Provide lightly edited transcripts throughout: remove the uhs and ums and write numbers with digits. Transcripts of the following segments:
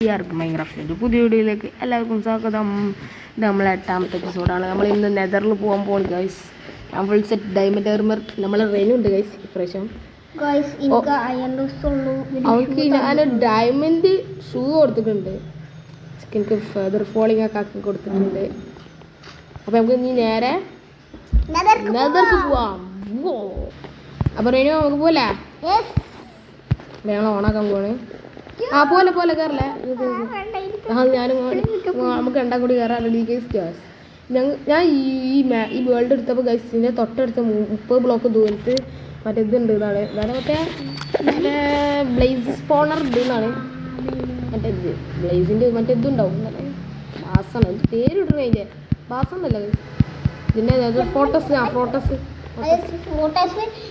എല്ലാവർക്കും മൈൻക്രാഫ്റ്റിൻ്റെ പുതിയ വീഡിയോയിലേക്ക് എല്ലാവർക്കും സ്വാഗതം. ഇത് നമ്മളെ 8ാമത്തെ എപ്പിസോഡാണ്. നമ്മൾ ഇന്ന് നെതറിൽ പോകാൻ പോകുന്നു ഗൈസ്. ഞാൻ ഫുൾ സെറ്റ് ഡയമണ്ട് ആർമർ നമ്മൾ റെയിനുണ്ട് ഗൈസ്. ഇപ്രാവശ്യം അവർക്ക് ഞാൻ ഡയമണ്ട് ഷൂ കൊടുത്തിട്ടുണ്ട്. എനിക്ക് ഫെദർ ഫോളിങ് ഒക്കെ ആക്കി കൊടുത്തിട്ടുണ്ട്. അപ്പം നമുക്ക് ഇനി നേരെ നെതർക്ക് പോവാം. അപ്പം റെയിനു നമുക്ക് പോലെ ഞങ്ങൾ ഓണാക്കാൻ പോവാണ്. ആ പോലെ കയറില്ലേ ഞാനും നമുക്ക് രണ്ടാം കൂടി കയറാൻ റെഡി ഗൈസ്. ഞാൻ ഈ വേൾഡ് എടുത്തപ്പോൾ ഗൈസിൻ്റെ തൊട്ടടുത്ത 30 ബ്ലോക്ക് ദൂരത്ത് മറ്റേ ഇതുണ്ട്. ഇതാണ് മറ്റേ ബ്ലേസ് സ്പോണർ ഉണ്ട് എന്നാണ് മറ്റേ ഇത് ബ്ലേസിൻ്റെ മറ്റേ ഇതുണ്ടാവും. ബാസാണ് അത് പേരിടണ അതിൻ്റെ ബാസന്നല്ല ഇതിൻ്റെ ഫോട്ടോസ്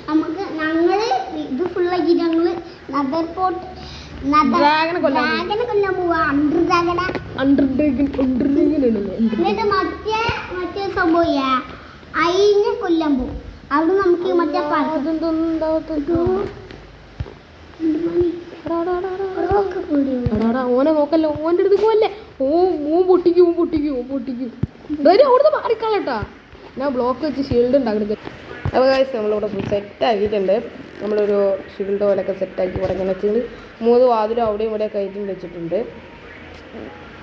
നമുക്ക് ഞങ്ങൾ ഇത് ഫുള്ളാക്കി ഞങ്ങൾ ഡ്രാഗനെ കൊല്ലാൻ പോവാ. എന്നിട്ട് മറ്റേ സംഭവം അയിനെ കൊല്ലാൻ പോവും. അവിടെ നമുക്ക് മറ്റേ ഓനെ നോക്കല്ലോ. ഓൻ്റെ അടുത്ത് പോവല്ലേ. പൊട്ടിക്കും അവിടുന്ന് മാറിക്കളട്ടാ. ഞാൻ ബ്ലോക്ക് വെച്ച് ഷീൽഡ് ഉണ്ടാക്കുന്നത്. അപ്പോൾ ഗൈസ് നമ്മളിവിടെ ഫുൾ സെറ്റാക്കിയിട്ടുണ്ട്. നമ്മളൊരു ഷീൽഡ് പോലെയൊക്കെ സെറ്റാക്കി കുറയ്ക്കാൻ വെച്ചിട്ട് 3 വാതിലും അവിടെയും ഇവിടെയൊക്കെ ആയിട്ടും വെച്ചിട്ടുണ്ട്.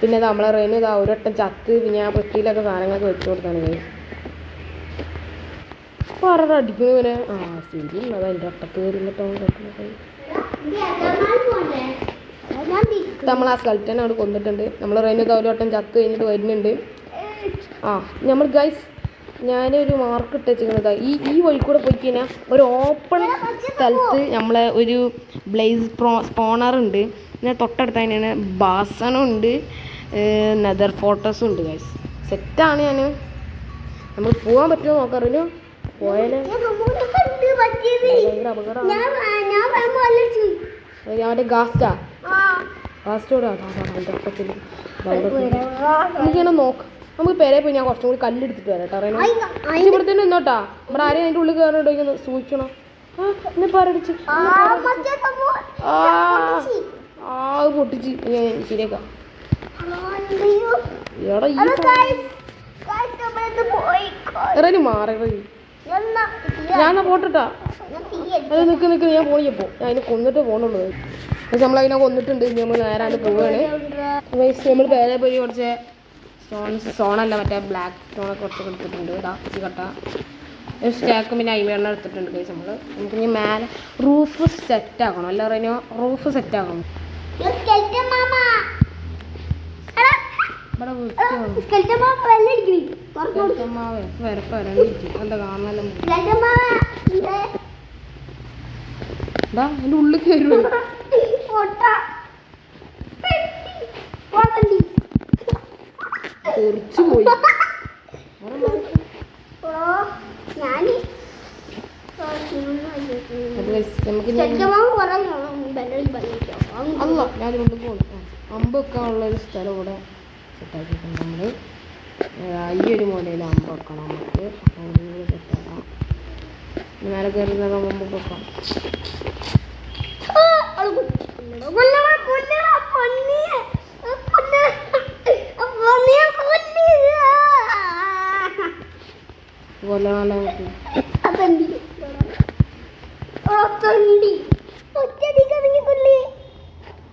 പിന്നെ ഇത് നമ്മളെ റെയിന് ഇതാ ഒരൊട്ടം ചത്ത് പിന്നെ ആ പെട്ടിയിലൊക്കെ സാധനങ്ങളൊക്കെ വെച്ച് കൊടുത്താണ് ഗൈസ്. പറ അടിക്കുന്നു ഇവനെ. ശരി അതാ എൻ്റെ ഒട്ടത്ത് കയറിട്ടോ. നമ്മൾ ആ സ്കൾട്ടനെ അവിടെ കൊന്നിട്ടുണ്ട്. നമ്മൾ റെയിന് ഇതാ ഒരു വട്ടം ചത്ത് കഴിഞ്ഞിട്ട് വരുന്നുണ്ട്. നമ്മൾ ഗൈസ് ഞാനൊരു മാർക്ക് ഇട്ട് വെച്ചിരിക്കുന്നത് ഈ വഴി കൂടെ പോയി കഴിഞ്ഞാൽ ഒരു ഓപ്പൺ സ്ഥലത്ത് നമ്മളെ ഒരു ബ്ലേസ് സ്പോണർ ഉണ്ട്. പിന്നെ തൊട്ടടുത്ത് തന്നെയാണ് ബാസനുണ്ട്, നെതർ ഫോട്ടോസും ഉണ്ട് ഗൈസ്. സെറ്റാണ്. നമ്മൾ പോകാൻ പറ്റുമോ നോക്കാറില്ല. പോയാലേ മറ്റേ ഗാസ്റ്റോടെ എൻ്റെ ഒപ്പത്തിൽ എനിക്കിങ്ങനെ നോക്കാം. നമുക്ക് പേരെ പോയി ഞാൻ കുറച്ചും കൂടി കല്ലെടുത്തിട്ട് വരാം കേട്ടോ. അറിയണം ഇവിടെ തന്നെ നിന്നോട്ടാ. ഇവിടെ ആരെയും അതിൻ്റെ ഉള്ളിൽ കയറിയിട്ടൊക്കെ സൂക്ഷിക്കണം. പറടിച്ച് പൊട്ടിച്ച് ശരിയാക്കാം. എടാ മാറി ഞാൻ പോട്ടട്ടാ. അത് നിൽക്ക് ഞാൻ പോണിയപ്പോ ഞാൻ അതിനെ കൊന്നിട്ട് പോകണുള്ളൂ. പക്ഷെ നമ്മളതിനെ കൊന്നിട്ടുണ്ട്. നമ്മൾ നേരാണ്ട് പോവുകയാണ്. നമ്മൾ പേരെ പോയി കുറച്ച് സ്റ്റോണല്ല മറ്റേ ബ്ലാക്ക് സ്റ്റോണൊക്കെ കുറച്ചൊക്കെ എടുത്തിട്ടുണ്ട്. ഈ കട്ട ഒരു സ്റ്റാക്കും പിന്നെ അയിമേണ്ണ എടുത്തിട്ടുണ്ട് ഗൈസ്. നമുക്ക് ഇനി മേലെ റൂഫ് സെറ്റാക്കണം. അല്ല പറയുക റൂഫ് സെറ്റാക്കണം. ഇവിടെ എന്താ കാണാനല്ലോ. എന്താ എൻ്റെ ഉള്ളിൽ കയറും. തെറിച്ചു പോയി. അല്ല ഞാനിവിടെ പോകുന്നു. അമ്പൊക്കെ ഉള്ളൊരു സ്ഥലം ഇവിടെ സെറ്റാക്കിയിട്ടുണ്ട്. നമ്മൾ ഈ ഒരു മോഡലിൽ അമ്പ് വെക്കണം നമുക്ക്. സെറ്റാക്കാം. മേലെ കയറുന്ന അമ്പ് വെക്കാം.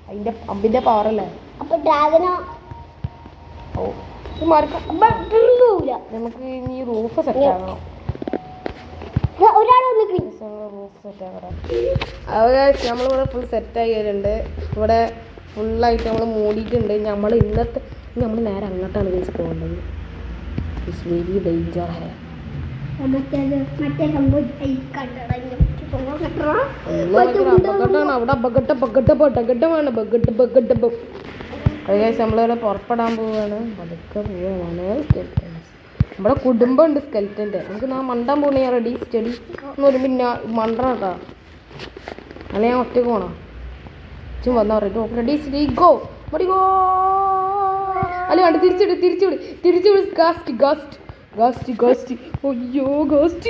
അതിന്റെ അമ്പിന്റെ പവറല്ലേ. അപ്പൊ ഡ്രാഗനോ നമുക്ക് ഇനി റൂഫ് സെറ്റാക്കണം. നമ്മളിവിടെ ഫുൾ സെറ്റായി വരുന്നുണ്ട്. ഇവിടെ ഫുള്ളായിട്ട് നമ്മൾ മൂടിയിട്ടുണ്ട്. നമ്മൾ നേരെ അങ്ങോട്ടാണ് കേസ് പോകേണ്ടത്. It's very danger. അപകടമാണ് അവിടെ. നമ്മളിവിടെ പുറപ്പെടാൻ പോവുകയാണ്. പതുക്കെ പോവുകയാണ്. നമ്മുടെ കുടുംബമുണ്ട് സ്കെൽറ്റൻ്റെ. നമുക്ക് മണ്ടാൻ പോകണേ. ഞാൻ റെഡി സ്റ്റഡി എന്ന് പറയുമ്പോൾ പിന്നെ മണ്ടണം കേട്ടോ. അല്ല ഞാൻ ഒറ്റക്ക് പോകണം. വന്നാൽ പറയും റെഡി സ്റ്റഡി ഗോ മടിഗോ. അല്ല വേണ്ട തിരിച്ചുവിട് ഗാസ്റ്റ്. അയ്യോ ഗാസ്റ്റ്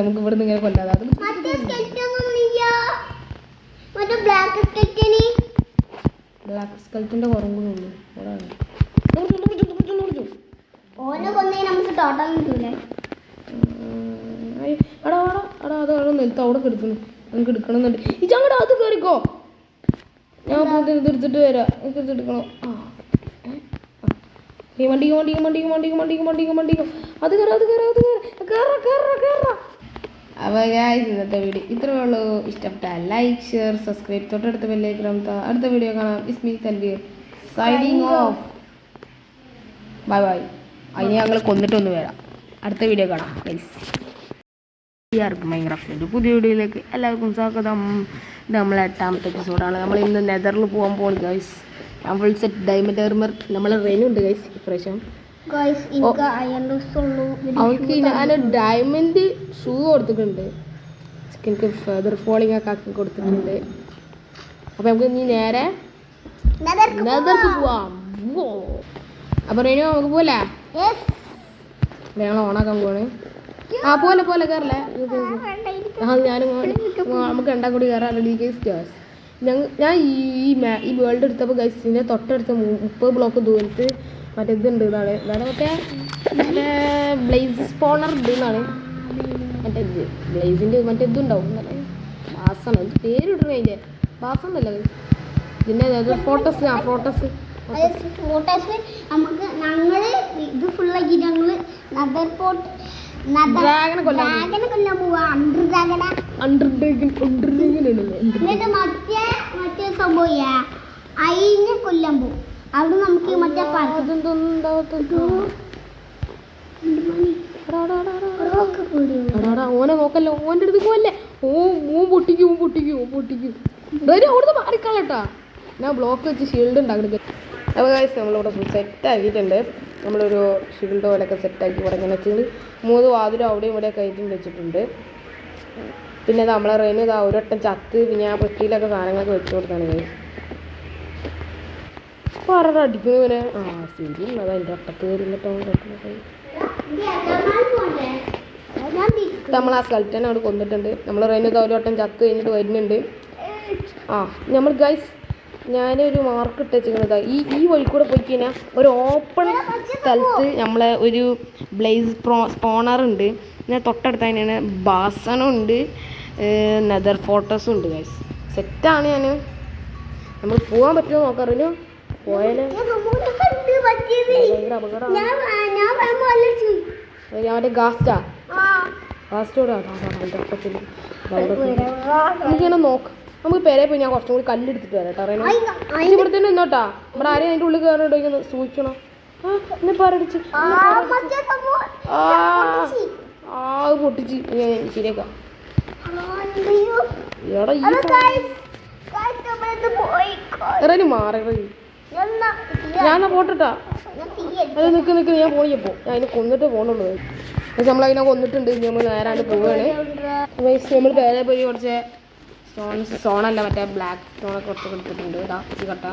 നമുക്ക് ഇവിടെ നിന്ന് ഇങ്ങനെ കൊല്ലാതെ ബ്ലാക്ക് സ്കൽറ്റിന്റെ കുറവുണ്ട് നിലത്ത് അവിടെ കിടക്കുന്നു നമുക്ക് എടുക്കണമെന്നുണ്ട് ഇച്ചങ്ങടെ അത് കയറിക്കോ ഞാൻ എടുത്തിട്ട് വരാം എനിക്ക് എടുക്കണം വണ്ടിക്കും അത് കയറാ അപ്പോൾ ഇന്നത്തെ വീഡിയോ ഇത്രയേ ഉള്ളൂ. ഇഷ്ടപ്പെട്ട ലൈക്ക് ഷെയർ സബ്സ്ക്രൈബ് തൊട്ടടുത്ത ബെല്ലേക്ക് അടുത്ത വീഡിയോ കാണാം. Ismi Tanveer signing off. Bye bye. അതിന് ഞങ്ങൾ കൊന്നിട്ടൊന്ന് വരാം. അടുത്ത വീഡിയോ കാണാം ഗൈസ്. മൈൻക്രാഫ്റ്റിൻ്റെ പുതിയ വീഡിയോയിലേക്ക് എല്ലാവർക്കും സ്വാഗതം. ഇത് നമ്മളെ 8ാമത്തെ എപ്പിസോഡാണ്. നമ്മൾ ഇന്ന് നെതറിൽ പോകാൻ പോകും ഗൈസ്. ഞാൻ ഫുൾ സെറ്റ് ഡയമണ്ട് ആർമർ നമ്മൾ റെയിനും ഉണ്ട് ഗൈസ്. ഇപ്രാവശ്യം അവർക്ക് ഞാൻ ഡയമണ്ട് ഷൂ കൊടുത്തിട്ടുണ്ട്. എനിക്ക് ഫെദർ ഫോളിങ് ഒക്കെ ആക്കി കൊടുത്തിട്ടുണ്ട്. അപ്പം നമുക്ക് ഇനി നേരെ നെതർക്ക് പോവാം. അപ്പം റെയിനു നമുക്ക് പോലെ ഞങ്ങൾ ഓണാക്കാൻ പോവാണ്. പോലെ കയറല്ലേ ഞാനും നമുക്ക് രണ്ടാം കൂടി കയറാൻ റെഡി ഗൈസ്. ഞാൻ ഈ വേൾഡ് എടുത്തപ്പോൾ ഗൈസിൻ്റെ തൊട്ടടുത്ത് 30 ബ്ലോക്ക് ദൂരത്ത് മറ്റേ ഇതുണ്ട് എന്നാണ് മറ്റേ ബ്ലേസ് സ്പോണർ ഉണ്ട് എന്നാണ് മറ്റേ ഇത് ബ്ലേസിൻ്റെ മറ്റേ ഇതുണ്ടാവും ബാസാണ് ഇത് പേരിടണ അതിൻ്റെ ബാസന്നല്ല ഇതിൻ്റെ ഫോട്ടോസ് നമുക്ക് ഞങ്ങള് ഇത് ഫുള്ളാക്കി ഞങ്ങള് ഡ്രാഗനെ കൊല്ലാൻ പോവാ. എന്നിട്ട് മറ്റേ സംഭവം അതിനെ കൊല്ലാൻ പോവും. അവിടെ നമുക്ക് മറ്റേ ഓനെ നോക്കല്ലോ. ഓൻ്റെ അടുത്ത് പോവല്ലേ. ഓൻ പൊട്ടിക്കും അവിടുന്ന് മാറിക്കളട്ടാ. ഞാൻ ബ്ലോക്ക് വെച്ച് ഷീൽഡ് ഉണ്ടാക്കുന്നത്. അപ്പോൾ ഗൈസ് നമ്മളിവിടെ ഫുൾ സെറ്റ് ആക്കിയിട്ടുണ്ട്. നമ്മളൊരു ഷീൽഡ് പോലെയൊക്കെ സെറ്റാക്കി ഇങ്ങനെ വെച്ചിട്ട് 3 വാതിലും അവിടെയും ഇവിടെ കയറ്റും വെച്ചിട്ടുണ്ട്. പിന്നെ നമ്മളെ റെയിന് ഇതാ ഒരു വട്ടം ചത്ത് പിന്നെ ആ പെട്ടിയിലൊക്കെ സാധനങ്ങളൊക്കെ വെച്ച് കൊടുത്താണ് ഗൈസ്. അപ്പോൾ ആരുടെ അടിക്കുന്നു ഇവനെ ശരി അതാ എൻ്റെ ഒട്ടത്ത് കയറിട്ടോ. നമ്മൾ ആ സ്കൽറ്റനെ അവിടെ കൊന്നിട്ടുണ്ട്. നമ്മൾ റെയിന് ഇതാ ഒരു വട്ടം ചത്ത് കഴിഞ്ഞിട്ട് വരുന്നുണ്ട്. നമ്മൾ ഗൈസ് ഞാനൊരു മാർക്ക് ഇട്ട് വെച്ചിരിക്കുന്നത് ഈ വഴി കൂടെ പോയി കഴിഞ്ഞാൽ ഒരു ഓപ്പൺ സ്ഥലത്ത് നമ്മളെ ഒരു ബ്ലേസ് സ്പോണറുണ്ട്. പിന്നെ തൊട്ടടുത്ത് തന്നെയാണ് ബാസനും ഉണ്ട്, നെതർ ഫോട്ടോസും ഉണ്ട് ഗൈസ്. സെറ്റാണ്. നമ്മൾ പോകാൻ പറ്റുമോ നോക്കാറില്ല. പോയാലേ ഭയങ്കര അപകടമാണ്. ഞാൻ മറ്റേ ഗാസ്റ്റോടെ നമുക്കിങ്ങനെ നോക്കാം. നമുക്ക് പേരെ പോയി ഞാൻ കുറച്ചും കൂടി കല്ലെടുത്തിട്ട് വരാം കേട്ടോ. അറിയണം ഇവിടെ തന്നെ നിന്നോട്ടാ. ഇവിടെ ആരെയും അതിൻ്റെ ഉള്ളിൽ കയറിയിട്ടൊന്ന് സൂക്ഷിക്കണം. എന്നെ പാരടിച്ച് പൊട്ടിച്ച് ശരിയാക്കാം. എടാ മാറി ഞാൻ പോട്ടട്ടാ. അത് നിൽക്ക് ഞാൻ പോയപ്പോ ഞാൻ അതിനെ കൊന്നിട്ട് പോകണുള്ളൂ. പക്ഷെ നമ്മളതിനെ കൊന്നിട്ടുണ്ട്. ഇനി നമ്മൾ നേരാണ്ട് പോവുകയാണ്. നമ്മൾ പേരെ പോയി കുറച്ച് സോണല്ല മറ്റേ ബ്ലാക്ക് സ്റ്റോണൊക്കെ കുറച്ചൊക്കെ എടുത്തിട്ടുണ്ട്. ഈ കട്ട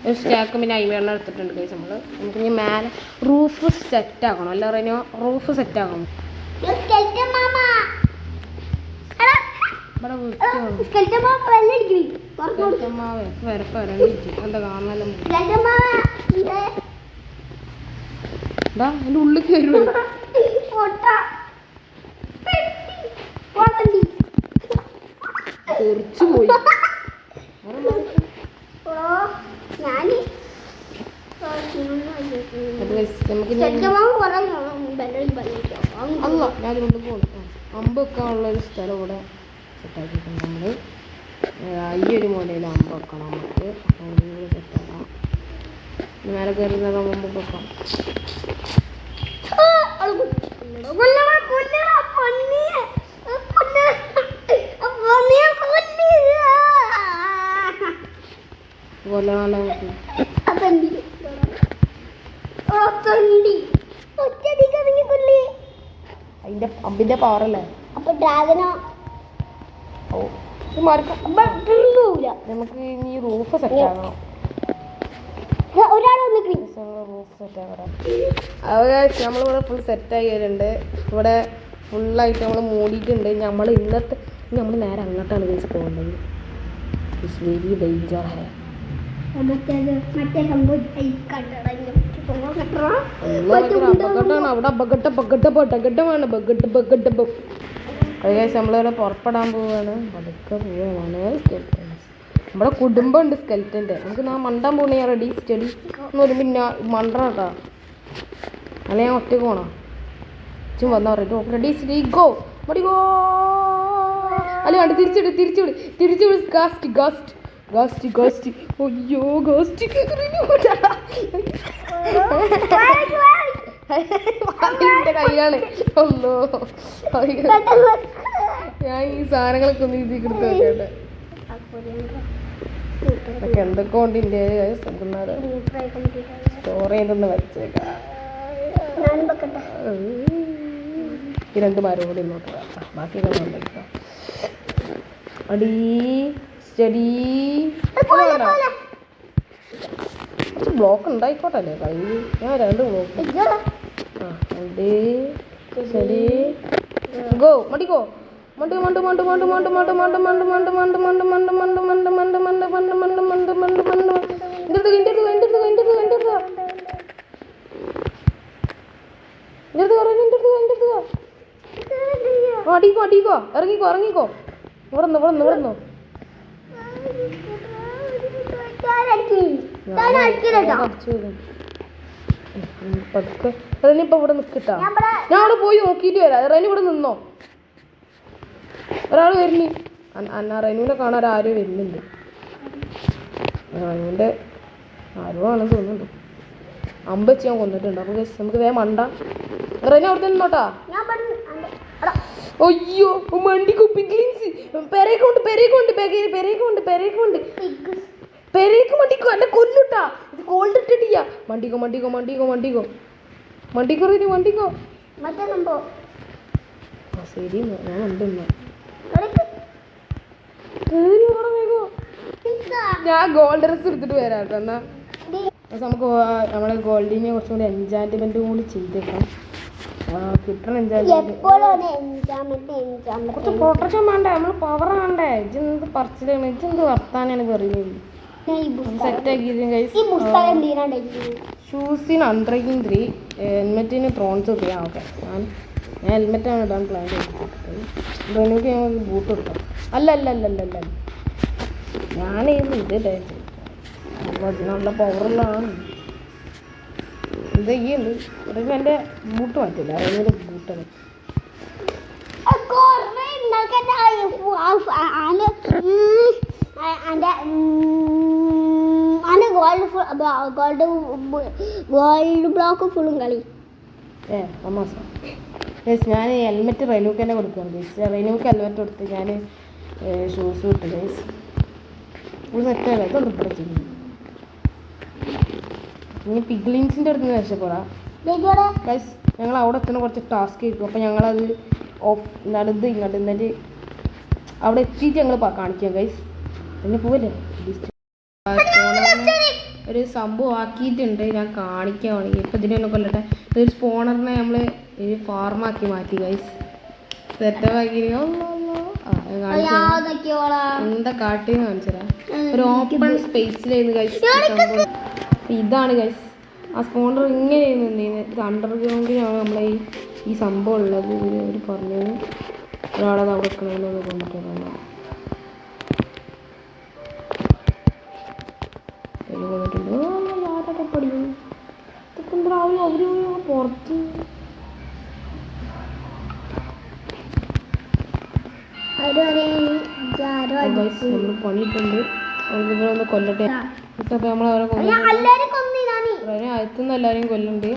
ഒരു സ്റ്റാക്ക് പിന്നെ അയിമേളം എടുത്തിട്ടുണ്ട് ഗൈസ്. നമുക്ക് ഇനി മേലെ റൂഫ് സെറ്റാക്കണം. അല്ല പറയുക റൂഫ് സെറ്റാക്കണം. ഇവിടെ എന്താ കാണാനല്ലോ എൻ്റെ ഉള്ളിൽ കയറുക. തെറിച്ചു പോയി. അല്ല ഞാനിതുകൊണ്ട് പോകുന്നു. അമ്പ് വെക്കാനുള്ളൊരു സ്ഥലം ഇവിടെ സെറ്റാക്കിയിട്ടുണ്ട്. നമ്മൾ ഈ ഒരു മൂലയിൽ അമ്പ് വെക്കണം. നമുക്ക് സെറ്റാക്കാം. മേലെ കയറുന്നത് അമ്പ് വെക്കാം. അതിന്റെ അമ്പിന്റെ പവറല്ലേ. അപ്പൊ ഡ്രാഗനോ നമുക്ക് ഇനി റൂഫ് സെറ്റ് ആകണം. റൂഫ് സെറ്റ് ആകണം. നമ്മളിവിടെ ഫുൾ സെറ്റ് ആക്കിയിട്ടുണ്ട്. ഇവിടെ ഫുള്ളായിട്ട് നമ്മൾ മൂടിയിട്ടുണ്ട്. നമ്മൾ നമ്മൾ നേരെ അങ്ങോട്ടാണ് ഗൈസ് പോകേണ്ടത്. ഇറ്റ്സ് വെരി ഡേഞ്ചർ ഹേ. മറ്റേ സംഭവം അപകടമാണ് അവിടെ. ഗൈസ് നമ്മളിവിടെ പുറപ്പെടാൻ പോവുകയാണ്. പതുക്കെ പോവുകയാണ്. നമ്മുടെ കുടുംബം ഉണ്ട് സ്കെൽറ്റൻ്റെ. നമുക്ക് ഞാൻ മണ്ടാൻ പോകണേ. റെഡി സ്റ്റഡി എന്നൊരു പിന്നെ മണ്ടണം കേട്ടോ. അല്ല ഞാൻ ഒറ്റക്ക് പോകണം. ചും വന്നാൽ റെഡി സ്റ്റഡി ഗോ മടി ഗോ. അല്ല വേണ്ട തിരിച്ചുവിട് ഗാസ്റ്റ് അയ്യോ ഗാസ്റ്റ് എൻ്റെ കയ്യിലാണ്. ഒന്നോ ഞാൻ ഈ സാധനങ്ങളൊക്കെ ഒന്ന് ഇതിൽ കൊടുത്ത് വെക്കട്ടെ. അതൊക്കെ എന്തൊക്കെ ഉണ്ട് ഇന്ത്യ സ്റ്റോർ ചെയ്തൊന്ന് വെച്ചേക്കാം. ഈ 2 മരം കൂടി ഇങ്ങോട്ട് ബാക്കിയൊക്കെ ഉണ്ടാക്കാം. അടി സ്റ്റഡി കുറച്ച് ബ്ലോക്ക് ഉണ്ടായിക്കോട്ടെ അല്ലേ കയ്യിൽ. ഞാൻ 2 ബ്ലോക്ക് സ്റ്റഡി ഗോ മടി ഗോ മണ്ട് അടിക്കോ ഇറങ്ങിക്കോ ഇവിടുന്നു പതുക്കെ റെനിപ്പോ ഇവിടെ നിൽക്കട്ടാ. ഞാൻ അവിടെ പോയി നോക്കിയിട്ട് വരാം. റെനി ഇവിടെ നിന്നോ. ഒരാൾ വരുന്നു. റെനുവിനെ കാണാൻ ആരും വരുന്നുണ്ട്. റെനുവിൻ്റെ ആരോ ആണെന്ന് തോന്നുന്നുണ്ട്. അമ്പച്ച് ഞാൻ കൊന്നിട്ടുണ്ട്. അപ്പോൾ നമുക്ക് വേഗം മണ്ട. റെനു അവിടെ നിന്നോട്ടാ. അയ്യോ മണ്ടിക്കോ പിഗ്ലിൻസ് പെരേക്കുണ്ട് പെരേക്ക് മണ്ടിക്കോ എന്നെ കൊല്ലുട്ടാ. ഇത് കോൾഡ് ഇട്ടിട്ടില്ല. മണ്ടിക്കോ റെനു മണ്ടിക്കോ. ശരി ഞാൻ ഉണ്ട്. ഞാൻ ഗോൾഡ് ഡ്രസ് എടുത്തിട്ട് വരാം കേട്ടോ. എന്നാ നമുക്ക് നമ്മളെ ഗോൾഡിനെ കുറച്ചും കൂടി എൻജോയ്മെന്റും കൂടി ചെയ്തേക്കാം. കിട്ടണം കുറച്ച് പ്രൊട്ടക്ഷൻ വേണ്ടേ. നമ്മൾ പവർ വേണ്ടേ. ഇജെന്ത് പറച്ചിലാണ്. ഇജെന്ത് വർത്താനാണ് പറയുന്നത്. സെറ്റാക്കിയിരുന്നു ഷൂസിന് 103 ഹെൽമെറ്റിന് ത്രോൺസ് 3. ഓക്കെ ഞാൻ ഹെൽമെറ്റാണ് ഇടാൻ പ്ലാൻ ചെയ്തത്. എനിക്ക് ഞങ്ങൾക്ക് ബൂട്ട് എടുക്കാം. അല്ല ഞാനിത് അതിനുള്ള പവറുള്ളതാണ്. എന്താ ചെയ്യുന്നുണ്ട് ഇവിടെ. എൻ്റെ ബൂട്ട് മാറ്റില്ല. അതിനൊരു ബൂട്ടാണ്. ഗോൾഡ് ബ്ലോക്ക് ഫുള്ളും കളി. തമാസ. ഞാൻ ഹെൽമെറ്റ് റെനുക്ക് തന്നെ കൊടുക്കുകയാണ്. റെനുക്ക് ഹെൽമെറ്റ് കൊടുത്ത് ഞാൻ ഷൂസ് വിട്ടു. ഗൈസ് ഫുൾ സെറ്റാണ്. ഇതൊന്നും ഇവിടെ ചെയ്യുന്നു. ഇനി പിഗ്ലിൻസിൻ്റെ അടുത്ത് നിന്ന് രക്ഷപ്പെടാം. ഗൈസ് ഞങ്ങൾ അവിടെ എത്തുന്ന കുറച്ച് ടാസ്ക് ആയിരിക്കും. അപ്പോൾ ഞങ്ങളത് നടന്ന് ഇങ്ങോട്ട് എന്നിട്ട് അവിടെ എത്തിയിട്ട് ഞങ്ങൾ കാണിക്കാം. ഗൈസ് പിന്നെ പോവല്ലേ. ഒരു സംഭവം ആക്കിയിട്ടുണ്ട്. ഞാൻ കാണിക്കാൻ വേണമെങ്കിൽ ഇപ്പം ഇതിനൊന്നും കൊല്ലട്ടെ. ഒരു സ്പോണറിനെ നമ്മൾ ഒരു ഫാർമാക്കി മാറ്റി. ഗൈസ് സെറ്റപ്പാക്കി എന്താ കാട്ടിന്ന് കാണിച്ചുതരാം. ഒരു ഓപ്പൺ സ്പേസിലായിരുന്നു ഗൈസ് സംഭവം. ഇതാണ് ഗൈസ് ആ സ്പോണർ. ഇങ്ങനെയായിരുന്നു ഇത് അണ്ടർഗ്രൗണ്ടിലാണ് നമ്മളെ ഈ സംഭവം ഉള്ളത്. ഇവർ പറഞ്ഞത് ഒരാളത് അവിടെ വെക്കണമെന്ന് കൊണ്ടിട്ടാണ്. കൊണ്ടിട്ടുണ്ട്. ആരൊക്കെ പഠിക്കും ഇതൊക്കെ എന്താ അവര് പുറത്ത്. നമ്മൾ പണിയിട്ടുണ്ട്. ഒന്ന് കൊല്ലട്ടെ. നമ്മളവരെ അയത്തുനിന്ന് എല്ലാവരെയും കൊല്ലുണ്ട്.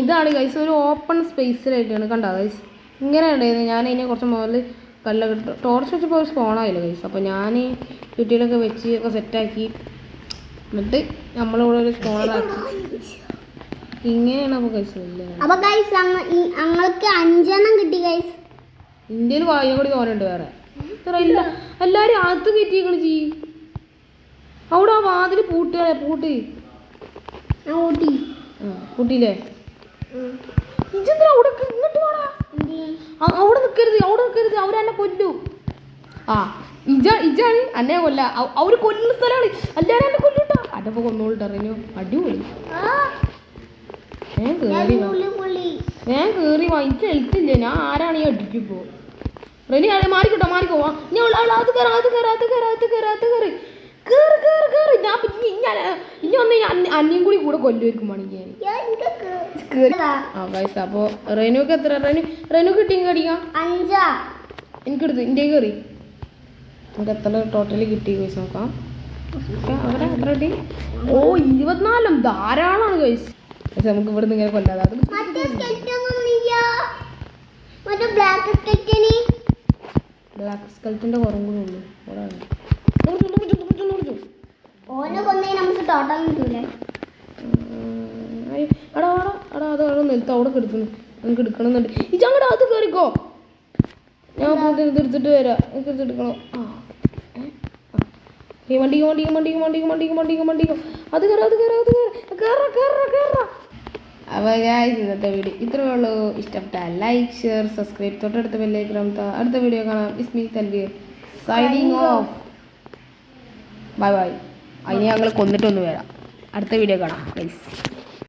ഇതാണ് ഗൈസ് ഒരു ഓപ്പൺ സ്പേസിലായിട്ടാണ് കണ്ടോ ഗൈസ്. ഇങ്ങനെ ഉണ്ടായിരുന്നു. ഞാൻ അതിനെ കുറച്ച് മുതൽ ടോർച്ച് വെച്ചപ്പോൾ ഒരു സ്പോണായില്ല ഗൈസ്. അപ്പോൾ ഞാൻ ചുറ്റിയിലൊക്കെ വെച്ച് ഒക്കെ സെറ്റാക്കി എന്നിട്ട് നമ്മളിവിടെ ഒരു സ്പോണറാക്കി. ഇങ്ങനെയാണ് അപ്പോൾ ഗൈസ്. ഞങ്ങൾക്ക് 5 കിട്ടി ഗൈസ്. ഇന്ത്യയിൽ വായും കൂടി തോന്നുന്നുണ്ട് വേറെ. ഇല്ല എല്ലാവരും അകത്ത് കയറ്റിയേക്കണ് ചെയ്യും. അവിടെ ആ വാതിൽ പൂട്ടിയാലേ പൂട്ടിയില്ലേ. ഇതെന്തിനാ അവിടെ ഇങ്ങോട്ട് പോടാ. അവിടെ നിൽക്കരുത് അവരെന്നെ കൊല്ലു. ആ ഇജാണ് എന്നെ കൊല്ല. അവര് കൊല്ലുന്ന സ്ഥലമാണ്. അല്ലാതെ എന്നെ കൊല്ലൂട്ടാ. അടപ്പൊ കൊന്നോളിട്ടാ റെനു. അടിപൊളി. ഞാൻ കേറി വാ. എനിക്ക് എഴുത്തില്ലേ. ഞാൻ ആരാണ് ഈ അടിക്കിപ്പോ. റെനി മാറിക്കോട്ടോ. ഞാൻ അത് കയറി ഞാൻ ഇനി ഒന്ന് അന്യം കൂടി കൊല്ലുമായിരിക്കും വേണമെങ്കിൽ അപ്പോൾ റെനുക്ക് എത്ര റെനു കിട്ടിയും കടിക്കാം 5 എനിക്കെടുത്ത് ഇന്ത്യ കയറി നമുക്ക് എത്ര ടോട്ടലി കിട്ടി ഗൈസ് നോക്കാം. അവിടെ എത്ര കിട്ടി? ഓ 24 ധാരാളമാണ് ഗൈസ്. പക്ഷെ നമുക്ക് ഇവിടെ നിന്ന് ഇങ്ങനെ കൊല്ലാതെ അത് ബ്ലാക്ക് സ്കെൽറ്റിന്റെ കുറവും കൂടെ ഉള്ളൂ. അത് നിലത്ത് അവിടെ കിടക്കുന്നു. നമുക്ക് എടുക്കണമെന്നുണ്ട്. ഇജങ്ങടെ അത് കയറിക്കോ. ഞാൻ എടുത്തിട്ട് വരാം. എനിക്ക് എടുക്കണം. വണ്ടിക്ക് അത് കയറ. അപ്പോൾ ഇന്നത്തെ വീഡിയോ ഇത്രയേ ഉള്ളൂ. ഇഷ്ടപ്പെട്ട ലൈക്ക് ഷെയർ സബ്സ്ക്രൈബ് തൊട്ടടുത്ത ബെല്ലൈക്കൺ അടുത്ത വീഡിയോ കാണാം. Ismi Tanveer signing off. By. അതിന് ഞങ്ങൾ കൊന്നിട്ടൊന്ന് വരാം. അടുത്ത വീഡിയോ കാണാം. പ്ലീസ്.